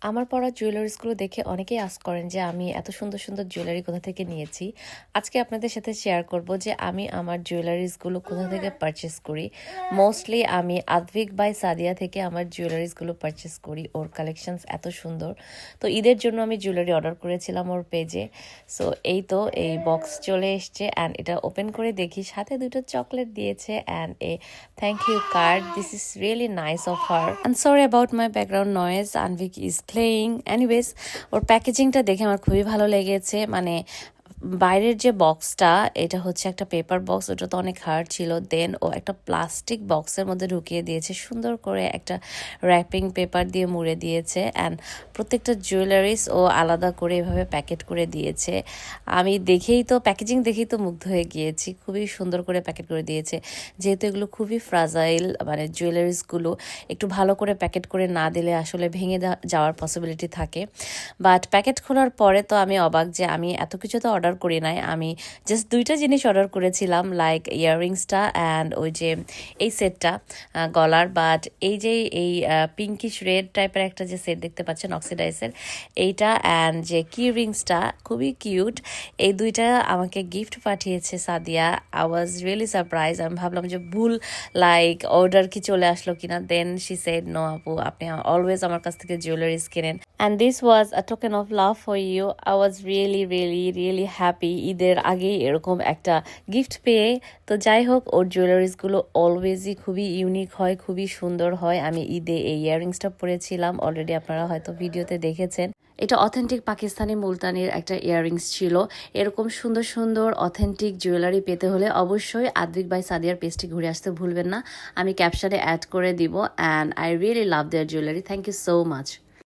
আমার পরা জুয়েলারিসগুলো দেখে অনেকেই আস্ক করেন যে আমি এত সুন্দর সুন্দর জুয়েলারি কোথা থেকে নিয়েছি। আজকে আপনাদের সাথে শেয়ার করব যে আমি আমার জুয়েলারিসগুলো কোথা থেকে পারচেস করি। মোস্টলি আমি আদভিক বাই সাদিয়া থেকে আমার জুয়েলারিসগুলো পারচেস করি। ওর কালেকশনস এত সুন্দর। তো ঈদের জন্য আমি জুয়েলারি অর্ডার করেছিলাম ওর পেজে। সো এই বক্স চলে এসছে অ্যান্ড এটা ওপেন করে দেখি সাথে দুটো চকলেট দিয়েছে and a thank you card. This is really nice of her. And sorry about my background noise, Anvik is playing. Anyways, ওর প্যাকেজিংটা দেখে আমার খুবই ভালো লেগেছে। মানে বাইরের যে বক্সটা, এটা হচ্ছে একটা পেপার বক্স, ওটা তো অনেক হার্ড ছিল। দেন ও একটা প্লাস্টিক বক্সের মধ্যে ঢুকিয়ে দিয়েছে, সুন্দর করে একটা র্যাপিং পেপার দিয়ে মুড়ে দিয়েছে। অ্যান্ড প্রত্যেকটা জুয়েলারিস ও আলাদা করে এভাবে প্যাকেট করে দিয়েছে। আমি প্যাকেজিং দেখেই তো মুগ্ধ হয়ে গিয়েছি। খুবই সুন্দর করে প্যাকেট করে দিয়েছে, যেহেতু এগুলো খুবই ফ্রাজাইল। মানে জুয়েলারিসগুলো একটু ভালো করে প্যাকেট করে না দিলে আসলে ভেঙে যাওয়ার পসিবিলিটি থাকে। বাট প্যাকেট খোলার পরে তো আমি অবাক যে আমি এত কিছু তো অর্ডার করি নাই। আমি জাস্ট দুইটা জিনিস অর্ডার করেছিলাম, লাইক ইয়াররিংসটা অ্যান্ড ওই যে এই সেটটা গলার। বাট এই পিঙ্কিশ রেড টাইপের একটা যে সেট দেখতে পাচ্ছেন অক্সিডাইসের, এইটা অ্যান্ড যে কি রিংসটা খুবই কিউট, এই দুইটা আমাকে গিফট পাঠিয়েছে Sadia. I was really surprise. আমি ভাবলাম যে ভুল লাইক অর্ডার কি চলে আসলো কিনা। দেন শি সেড নো আপু, আপনি অলওয়েজ আমার কাছ থেকে জুয়েলারিস কেনেন and this was a token of love for you. I was really happy ঈদের আগেই এরকম একটা গিফট পেয়ে। তো যাই হোক, ওর জুয়েলারিসগুলো অলওয়েজই খুবই ইউনিক হয়, খুবই সুন্দর হয়। আমি ঈদে এই ইয়াররিংসটা পরেছিলাম, অলরেডি আপনারা হয়তো ভিডিওতে দেখেছেন। এটা অথেন্টিক পাকিস্তানি মুলতানির একটা ইয়াররিংস ছিল। এরকম সুন্দর সুন্দর অথেন্টিক জুয়েলারি পেতে হলে অবশ্যই আদভিক বাই সাদিয়ার পেজটি ঘুরে আসতে ভুলবেন না। আমি ক্যাপশনে অ্যাড করে দিব and I really love their jewellery. Thank you so much.